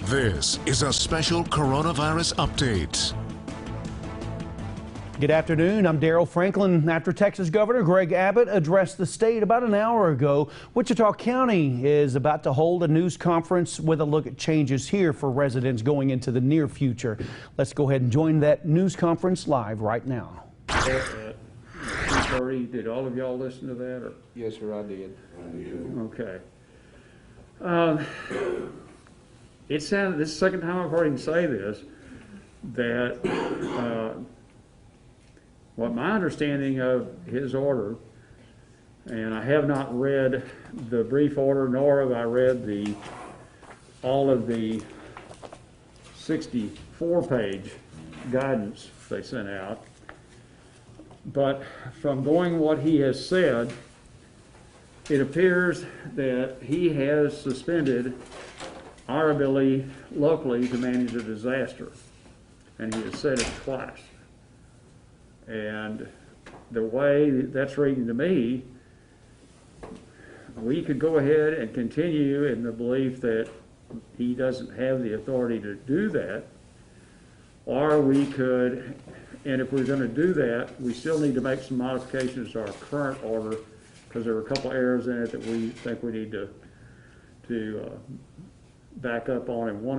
This is a special coronavirus update. Good afternoon. I'm Darrell Franklin. After Texas Governor Greg Abbott addressed the state about an hour ago, Wichita County is about to hold a news conference with a look at changes here for residents going into the near future. Let's go ahead and join that news conference live right now. At 2:30, did all of y'all listen to that? Or? Yes, sir, I did. Okay. It sounded, this is the second time I've heard him say this, that what my understanding of his order, and I have not read the brief order, nor have I read all of the 64-page guidance they sent out. But from going what he has said, it appears that he has suspended our ability locally to manage a disaster. And he has said it twice. And the way that's reading to me, we could go ahead and continue in the belief that he doesn't have the authority to do that, or we could, and if we're going to do that, we still need to make some modifications to our current order, because there are a couple errors in it that we think we need to back up on. And one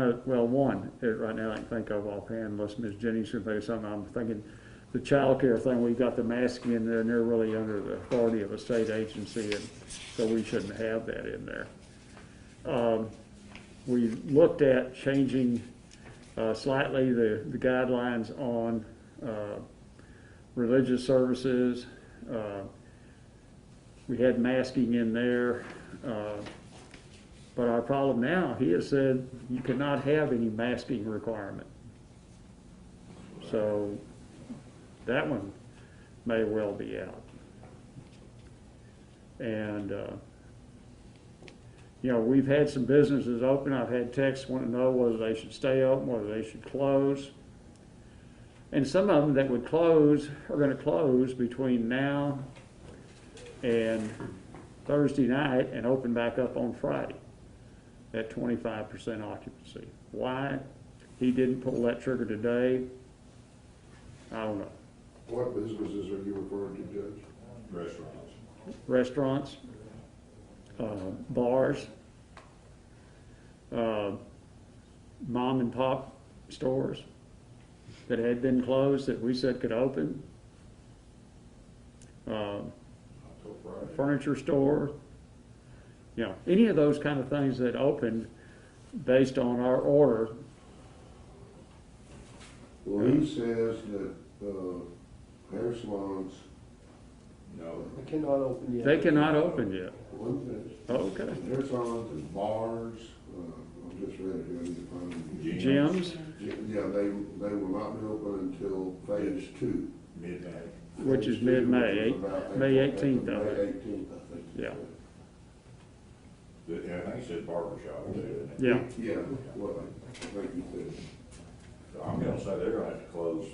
right now I can think of offhand, unless Ms. Jennings can think of something. I'm thinking the child care thing, we've got the masking in there, and they're really under the authority of a state agency, and so we shouldn't have that in there. We looked at changing slightly the guidelines on religious services. We had masking in there, but our problem now, he has said you cannot have any masking requirement. So that one may well be out. And you know, we've had some businesses open. I've had texts want to know whether they should stay open, whether they should close. And some of them that would close are going to close between now and Thursday night and open back up on Friday at 25% occupancy. Why he didn't pull that trigger today, I don't know. What businesses are you referring to, Judge? Restaurants, bars, mom and pop stores that had been closed that we said could open, furniture store, you know, any of those kind of things that opened based on our order. Well, he says that hair salons, No, they cannot open yet. They cannot open yet. one thing, Oh, okay. hair salons and bars, I just read it here, I need to find it. Gyms, Yeah, they will not be open until phase 2. Mid-May. which is mid-May, May 18th, I May think. 18th, I think. Yeah. I think it said barbershop too, didn't it? Yeah. Yeah, what I think you said. So I'm gonna say they're gonna have to close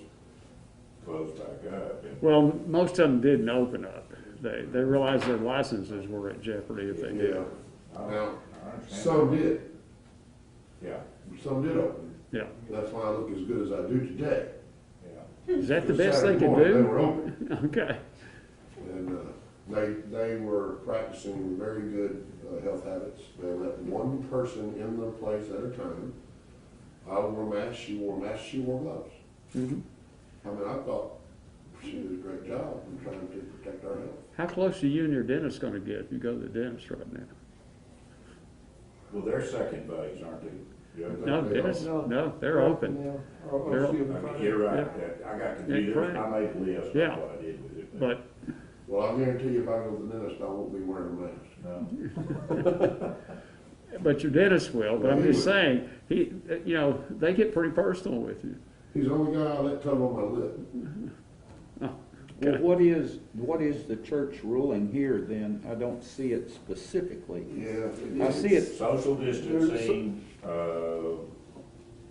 back up. Well, most of them didn't open up. They realized their licenses were at jeopardy if they did. Yeah. I Now, understand. some did. Yeah, Some did open. Yeah. That's why I look as good as I do today. yeah. Is that the best they Saturday could morning, They do? were open. Okay. And they were practicing very good health habits. They let one person in the place at a time. I wore a mask, she wore a mask, she wore gloves. Mm-hmm. I mean, I thought she did a great job in trying to protect our health. How close are you and your dentist going to get if you go to the dentist right now? Well, they're second buddies, aren't they? Yeah. No, dentists, no, they're open. Yeah. They're I mean, you're right. I got confused. correct. I made a list of Yeah. what I did with it. But Well, I guarantee you if I go to the dentist, I won't be wearing a mask. No. but your dentist will. But I'm just saying, you know, they get pretty personal with you. He's the only guy I let tug on my lip. Well, what is the church ruling here then? I don't see it specifically. Yeah. I see it. Social distancing, Yeah,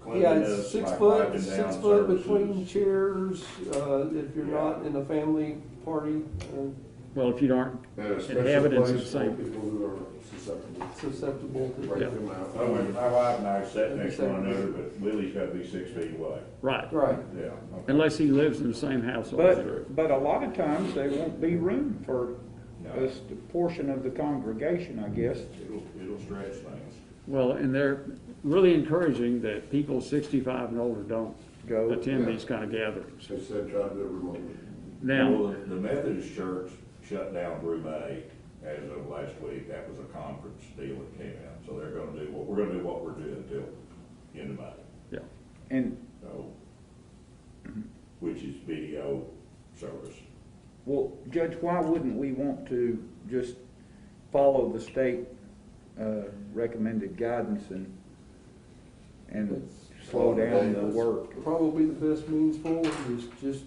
cleanliness, it's 6 like foot, wiping 6 down foot surfaces. between chairs, if you're not in a family party. Well, if you aren't And a special inhabitants of place the same. for people who are susceptible. susceptible to. Break them out. Oh, and my wife and I sat next to one another, but Willie's gotta be 6 feet away. Right, Right. Yeah. okay. unless he lives in the same house all through. But a lot of times there won't be room for No. a portion of the congregation, I guess. It'll stretch things. Well, and they're really encouraging that people 65 and older don't Go. attend these kind of gatherings. They said try to do it remotely. Now, Well, the Methodist Church shut down through May as of last week. That was a conference deal that came out. So they're gonna do we're gonna do what we're doing until end of May. yeah, And, So, which is video service. well, Judge, why wouldn't we want to just follow the state recommended guidance and slow down the work? Probably the best means forward is just,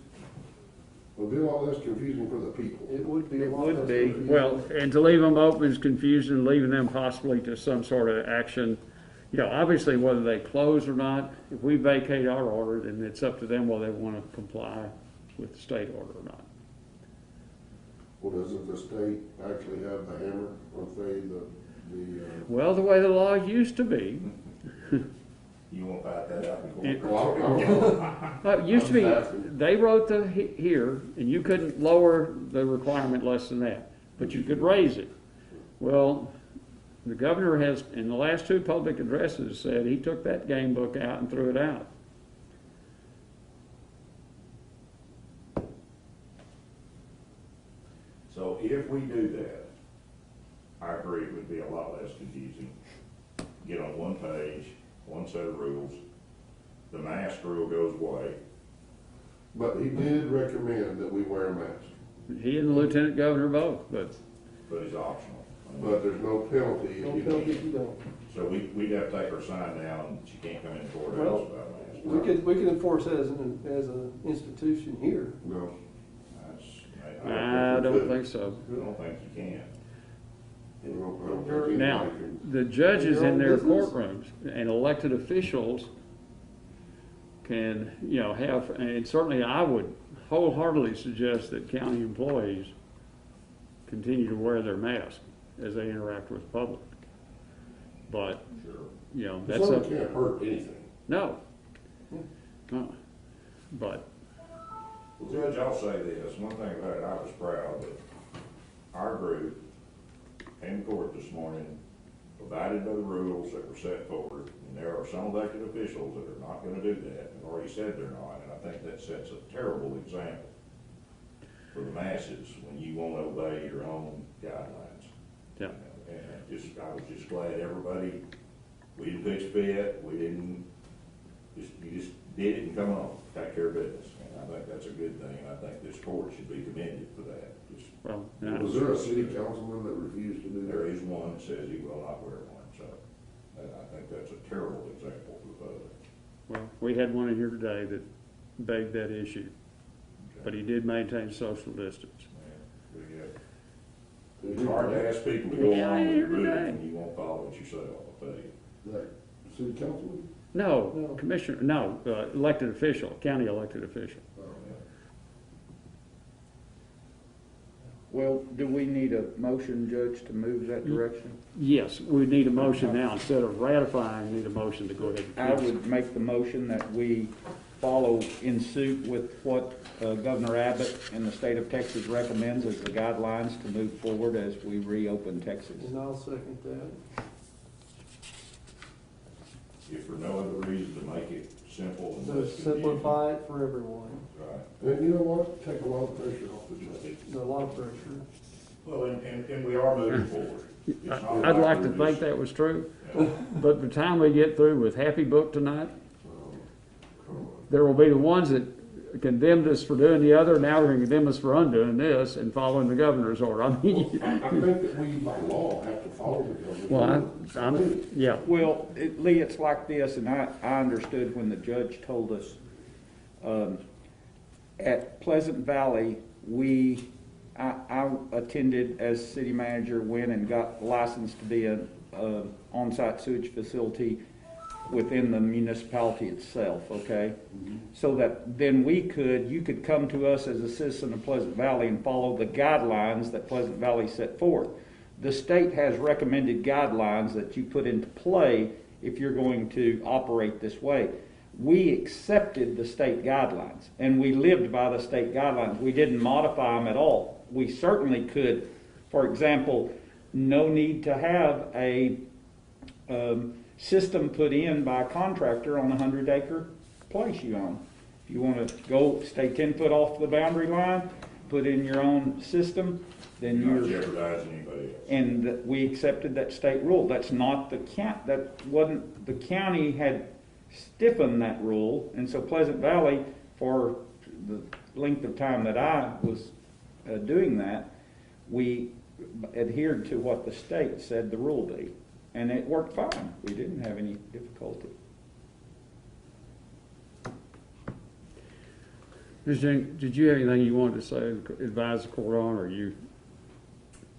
Well, do all this confusing for the people. it would be a It lot would less be. confusing. well, and to leave them open is confusion, leaving them possibly to some sort of action. You know, obviously whether they close or not, if we vacate our order, then it's up to them whether they want to comply with the state order or not. Well, doesn't the state actually have the hammer, or say Well, the way the law used to be, You won't fight that out in It- court. it used to be, I'm asking. they wrote the here, and you couldn't lower the requirement less than that, but you could raise it. Well, the governor has, in the last 2 public addresses, said he took that game book out and threw it out. So if we do that, I agree it would be a lot less confusing. Get on one page, one set of rules, the mask rule goes away. But he did recommend that we wear a mask, He and the lieutenant governor both, but But it's optional. but there's no penalty No if you penalty if don't. you don't. So we'd have to take our sign down, she can't come in the courthouse Well, without a mask. We could enforce that as an institution here. No. I don't think so. I don't think you can. I don't think Now, anybody can. the judges Your own in their business. courtrooms and elected officials can, you know, have, and certainly I would wholeheartedly suggest that county employees continue to wear their mask as they interact with the public. But, Sure. you know, that's Some up, can't hurt anything. no. But, Well, Judge, I'll say this, one thing about it, I was proud that our group came to court this morning, abided by the rules that were set forward, and there are some elected officials that are not gonna do that, and already said they're not, and I think that sets a terrible example for the masses when you won't obey your own guidelines. yeah. And I was just glad everybody, we didn't pitch fit, we didn't, you just did it and come on, take care of business. And I think that's a good thing, and I think this court should be commended for that. Just, Well, Was there a city councilman that refused to do there that? is one that says he will not wear one, so I think that's a terrible example for the public. well, we had one in here today that begged that issue, but he did maintain social distance. It's hard to ask people to go Yeah, along with your every rules day. when you won't follow it yourself, I'll tell you. Like, city councilman? No, No. commissioner, no, elected official, county elected official. Well, do we need a motion, Judge, to move that direction? Yes, we need a motion now, instead of ratifying, we need a motion to go ahead I and. would make the motion that we follow in suit with what Governor Abbott and the state of Texas recommends as the guidelines to move forward as we reopen Texas. And I'll second that. If for no other reason to make it simple and So less confusing. simplify it for everyone. Right. And you know what? Take a lot of pressure off the judge. There's a lot of pressure. Well, and we are moving forward. It's not I'd like to we're think just- that was true, Yeah. but by the time we get through with Happy Book tonight, Come on. there will be the ones that condemned us for doing the other, now we're going to condemn us for undoing this and following the governor's order. I mean, I think that we, by law, have to follow the governor's well, orders. yeah, Well, Lee, it's like this, and I understood when the judge told us, at Pleasant Valley, I attended as city manager, went and got licensed to be a on-site sewage facility within the municipality itself, okay? So that then you could come to us as a citizen of Pleasant Valley and follow the guidelines that Pleasant Valley set forth. The state has recommended guidelines that you put into play if you're going to operate this way. We accepted the state guidelines, and we lived by the state guidelines. We didn't modify them at all. We certainly could, for example, no need to have a system put in by a contractor on a 100-acre place you own. If you want to go stay 10 foot off the boundary line, put in your own system, then You're you're not jeopardizing anybody else. and we accepted that state rule. That's not the count. That wasn't the county had stiffened that rule, and so Pleasant Valley, for the length of time that I was doing that, we adhered to what the state said the rule be, and it worked fine. We didn't have any difficulty. Ms. Jenkins, did you have anything you wanted to say, advise the court on, or you?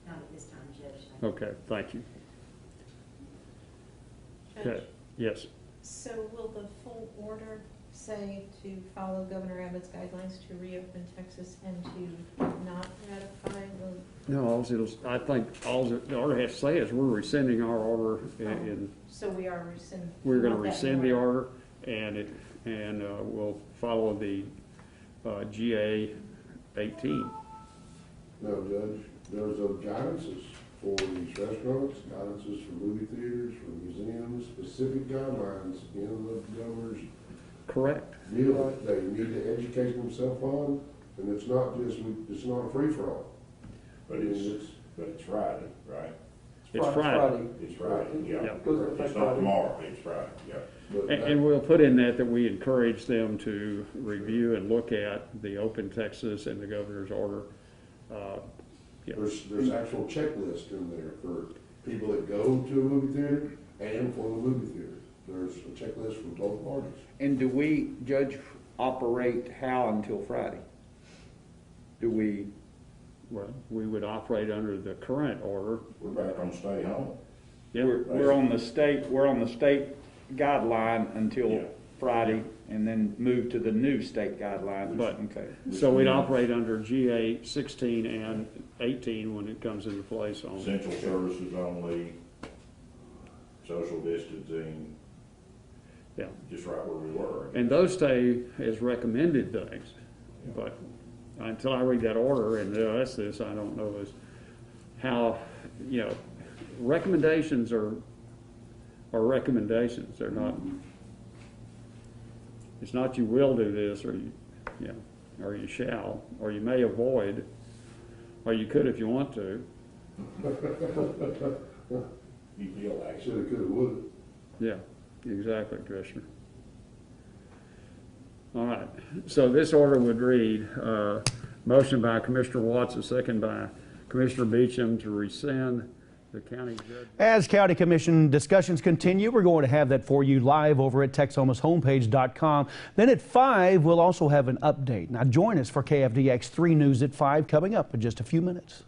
Not at this time, Judge. Okay, thank you. Judge, Okay, yes. so will the full order say to follow Governor Abbott's guidelines to reopen Texas and to not ratify the? No, I think all the order has to say is we're rescinding our order, and So we are rescinding. we're going to rescind the order, and we'll follow the GA 18. No, Judge, there's guidances for these restaurants, guidances for movie theaters, for museums, specific guidelines in the governor's Correct. deal that they need to educate themselves on, and it's not a free-for-all. But it's Friday, right? It's Friday. It's Friday, yeah. Yeah. Goes into effect It's not Friday. tomorrow, it's Friday, yeah. But And we'll put in that we encourage them to review and look at the Open Texas and the governor's order. there's actual checklist in there for people that go to a movie theater and for the movie theater. There's a checklist for both parties. And do we, Judge, operate how until Friday? Do we? Well, we would operate under the current order. We're back on stay home. Yeah. We're on the state guideline until Yeah. Friday, and then move to the new state guideline. But- Okay. So we'd operate under GA 16 and 18 when it comes into place on. Essential services only, social distancing, Yeah. just right where we were. And those stay as recommended things. But until I read that order and that's this, I don't know as how, recommendations are recommendations. They're not, it's not you will do this or or you shall, or you may avoid, or you could if you want to. You feel actually. Shoulda, coulda, woulda. Yeah, exactly, Commissioner. All right, so this order would read, motion by Commissioner Watts, a second by Commissioner Beecham to rescind the county judge. As County Commission discussions continue, we're going to have that for you live over at Texomashomepage.com. Then at 5, we'll also have an update. Now join us for KFDX 3 News at 5 coming up in just a few minutes.